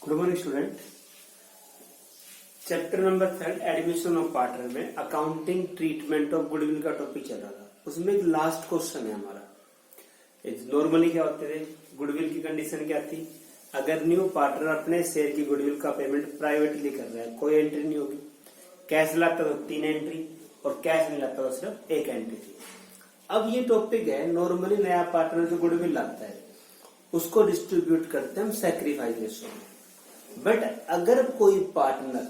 Good morning student. Chapter number 3 admission of partner में accounting treatment of goodwill का topic चल रहा था। उसमें एक लास्ट क्वेश्चन है हमारा। नॉर्मली क्या होते थे, गुडविल की कंडीशन क्या थी, अगर न्यू पार्टनर अपने शेयर की गुडविल का पेमेंट प्राइवेटली कर रहा है, कोई एंट्री नहीं होगी। कैश लाता तो 3 एंट्री और कैश नहीं लाता तो सिर्फ 1 एंट्री थी। अब ये टॉपिक है, नॉर्मली नया पार्टनर जो गुडविल लाता है उसको डिस्ट्रीब्यूट करते हैं हम सैक्रिफाइस रेशो में। बट अगर कोई पार्टनर,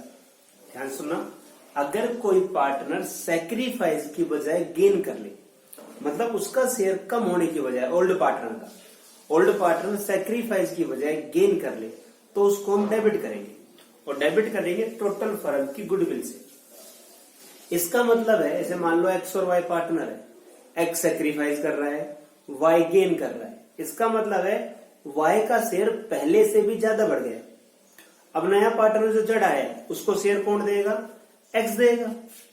ध्यान सुनना, अगर कोई पार्टनर सैक्रिफाइस की बजाय गेन कर ले, मतलब उसका शेयर कम होने की बजाय ओल्ड पार्टनर सैक्रिफाइस की बजाय गेन कर ले, तो उसको हम डेबिट करेंगे और डेबिट करेंगे टोटल फर्म की गुडविल से। इसका मतलब है, ऐसे मान लो एक्स और वाई पार्टनर है, एक्स सैक्रिफाइस कर रहा है, वाई गेन कर रहा है। इसका मतलब है वाई का शेयर पहले से भी ज्यादा बढ़ गया। अब नया पार्टनर जो चढ़ा है उसको शेयर कौन देगा, एक्स देगा,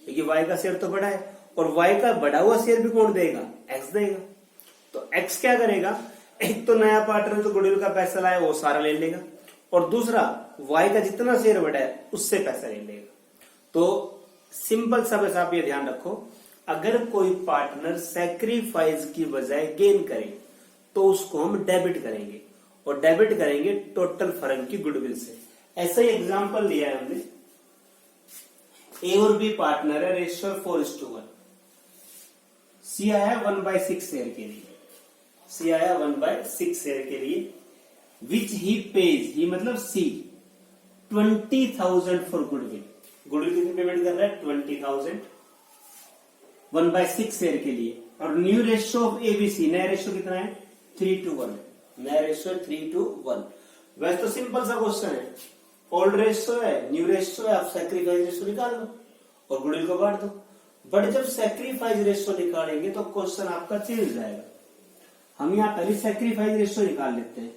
क्योंकि वाई का शेयर तो बढ़ा है, और वाई का बढ़ा हुआ शेयर भी कौन देगा, एक्स देगा। तो एक्स क्या करेगा, एक तो नया पार्टनर जो गुडविल का पैसा लाया वो सारा ले लेगा, और दूसरा वाई का जितना शेयर बढ़ा है उससे पैसा ले लेगा। तो सिंपल सा बस आप ये ध्यान रखो, अगर कोई पार्टनर सैक्रिफाइस की बजाय गेन करे तो उसको हम डेबिट करेंगे, और डेबिट करेंगे टोटल फर्म की गुडविल से। ऐसा ही एग्जांपल लिया है हमने, ए और बी पार्टनर है, रेशियो 4:1। सी आया 1/6 शेयर के लिए, सी आया 1/6 शेयर के लिए, विच ही पेज, ही मतलब सी 20,000 फॉर गुडविल। गुडविल कितनी पेमेंट कर रहा है, 20,000 1/6 शेयर के लिए। और न्यू रेशियो ऑफ एबीसी, नया रेशियो कितना है, 3:1, नया रेशियो 3:1। वैसे तो सिंपल सा क्वेश्चन है, ओल्ड रेशियो है, न्यू रेशियो है, आप सैक्रिफाइस रेशियो निकाल लो और गुडविल को बांट दो। बट जब सैक्रिफाइस रेशियो निकालेंगे तो क्वेश्चन आपका चेंज हो जाएगा। हम यहां पहले सैक्रिफाइस रेशियो निकाल लेते हैं।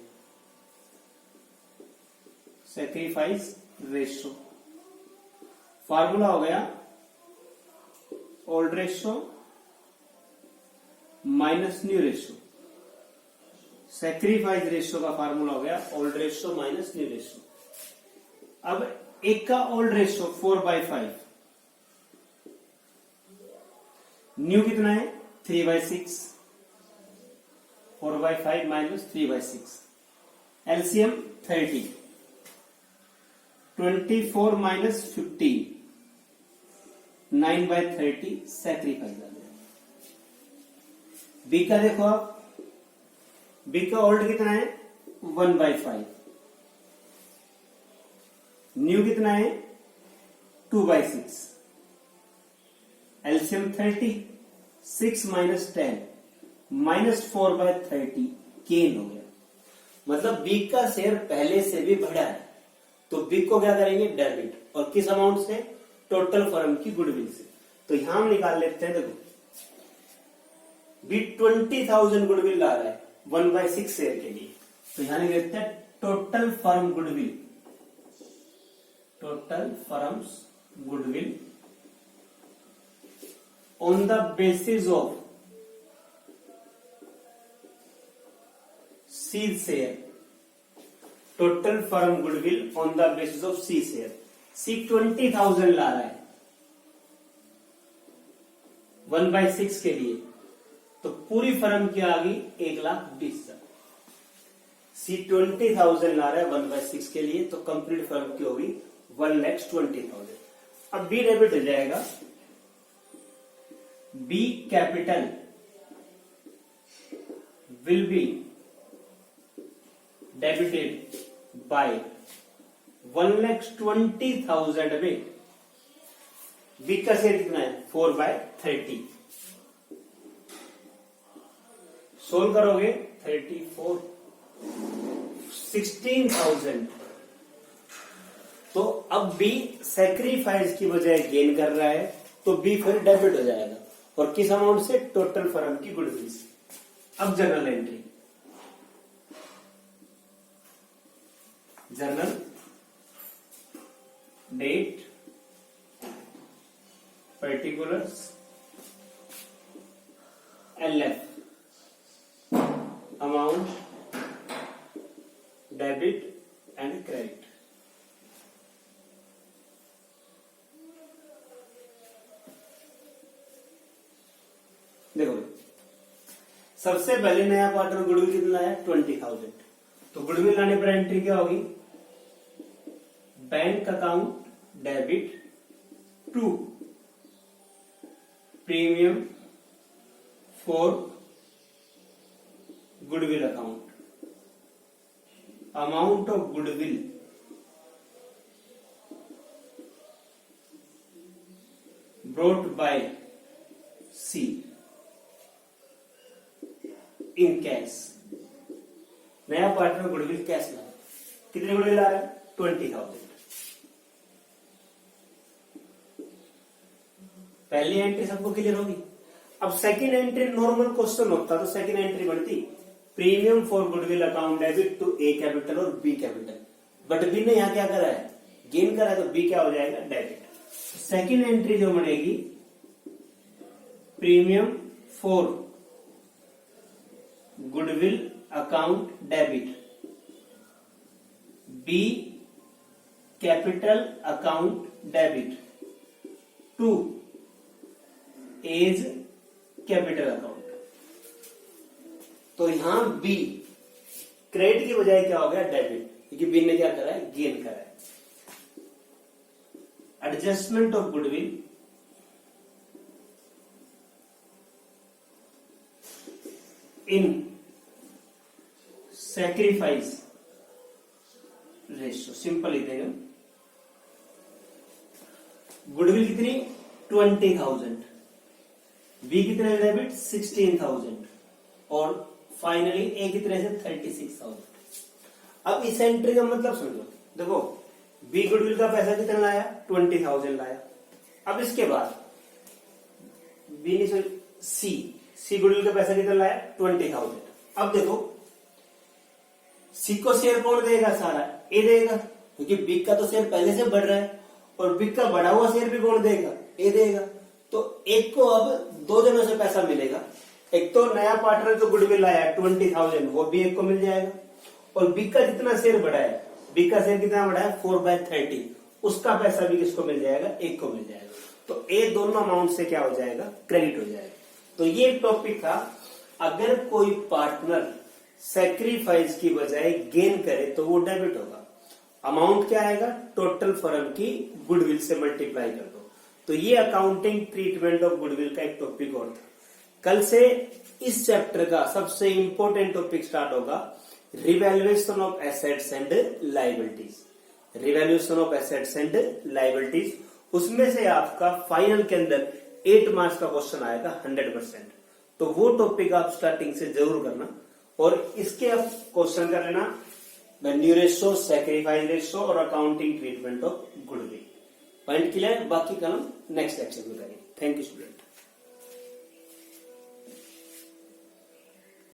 सैक्रिफाइस रेशियो फार्मूला हो गया old ratio minus new ratio. Sacrifice ratio का फार्मूला हो गया old ratio minus new ratio. अब एक का ओल्ड रेशियो 4/5, न्यू कितना है 3/6, 4/5 माइनस 3/6, एलसीएम 30, 24 माइनस 15, 9/30 सैक्रिफाइस आ गया। बी का देखो आप, बी का ओल्ड कितना है 1/5, न्यू कितना है 2/6, एलसीएम 30, 6 माइनस 10 माइनस 4/30 गेन हो गया। मतलब बी का शेयर पहले से भी बढ़ा है, तो बी को क्या करेंगे, डेबिट, और किस अमाउंट से, टोटल फर्म की गुडविल से। तो यहां हम निकाल लेते हैं, देखो बी 20,000 गुडविल ला रहा है 1/6 शेयर के लिए, तो यहां लिख देते हैं total firm goodwill, total firms goodwill on the basis of C share, total firm goodwill on the basis of C share. C 20,000 ला रहा है 1/6 के लिए, तो पूरी फर्म की आ गई 1,20,000। सी 20,000 ला रहा है 1/6 के लिए, तो कंप्लीट फर्म की होगी 1,20,000। अब बी डेबिट हो जाएगा, B capital will be debited by 1,20,000 में बी का शेयर कितना है 4/30। सोल्व करोगे 34, 16,000। तो अब बी सैक्रिफाइस की बजाय गेन कर रहा है, तो बी फिर डेबिट हो जाएगा, और किस अमाउंट से, टोटल फर्म की गुडविल से। अब journal entry, journal date, particulars, LF, amount, debit and credit. सबसे पहले नया पार्टनर गुडविल कितना लाया 20,000, तो गुडविल लाने पर एंट्री क्या होगी, bank account debit to premium for goodwill account, amount of goodwill brought by C in cash। नया पार्टनर गुडविल कैश ला, कितने गुडविल आ रहा है 20,000। पहली एंट्री सबको क्लियर होगी। अब सेकंड एंट्री नॉर्मल क्वेश्चन होता तो सेकंड एंट्री बढ़ती premium for goodwill account debit to A capital और बी कैपिटल, बट बी ने यहां क्या करा है, गेन करा है, तो बी क्या हो जाएगा डेबिट। सेकंड एंट्री जो बनेगी premium for goodwill account debit B capital account debit to A's capital account. तो यहां बी क्रेडिट की बजाय क्या हो गया डेबिट, क्योंकि बी ने क्या करा है, गेन करा है। Adjustment of goodwill in sacrifice ratio, simple लिखेगा। गुडविल कितनी 20,000, बी कितने डेबिट 16,000 और फाइनली ए कितने से 36,000। अब इस एंट्री का मतलब समझो, देखो बी गुडविल का पैसा कितना लाया 20,000 लाया। अब इसके बाद बी ने सी गुडविल का पैसा कितना लाया 20,000। अब देखो सी को शेयर कौन देगा, सारा ए देगा, क्योंकि बी का तो शेयर पहले से बढ़ रहा है और बी का बढ़ा हुआ शेयर भी कौन देगा, ए देगा। तो एक को अब दो जनों से पैसा मिलेगा, एक तो नया पार्टनर जो गुडविल लाया 20,000 वो भी एक को मिल जाएगा, और बी का जितना शेयर बढ़ा है, बी का शेयर कितना बढ़ा है 4/30, उसका पैसा भी किसको मिल जाएगा, एक को मिल जाएगा। तो ए दोनों अमाउंट से क्या हो जाएगा, क्रेडिट हो जाएगा। तो ये टॉपिक था, अगर कोई पार्टनर सैक्रिफाइस की बजाय गेन करे तो वो डेबिट होगा। अमाउंट क्या आएगा, टोटल फर्म की गुडविल से मल्टीप्लाई कर दो। तो ये अकाउंटिंग ट्रीटमेंट ऑफ गुडविल का एक टॉपिक और था। कल से इस चैप्टर का सबसे इंपॉर्टेंट टॉपिक स्टार्ट होगा, revaluation of assets and liabilities. Revaluation of assets and liabilities, उसमें से आपका फाइनल के अंदर 8 मार्क्स का क्वेश्चन आएगा 100%। तो वो टॉपिक आप स्टार्टिंग से जरूर करना, और इसके आप क्वेश्चन कर लेना वेन्यू रेशो, सैक्रिफाइस रेशो और accounting treatment of goodwill. Point clear, बाकी कल नेक्स्ट लेक्चर में करेंगे। Thank you student.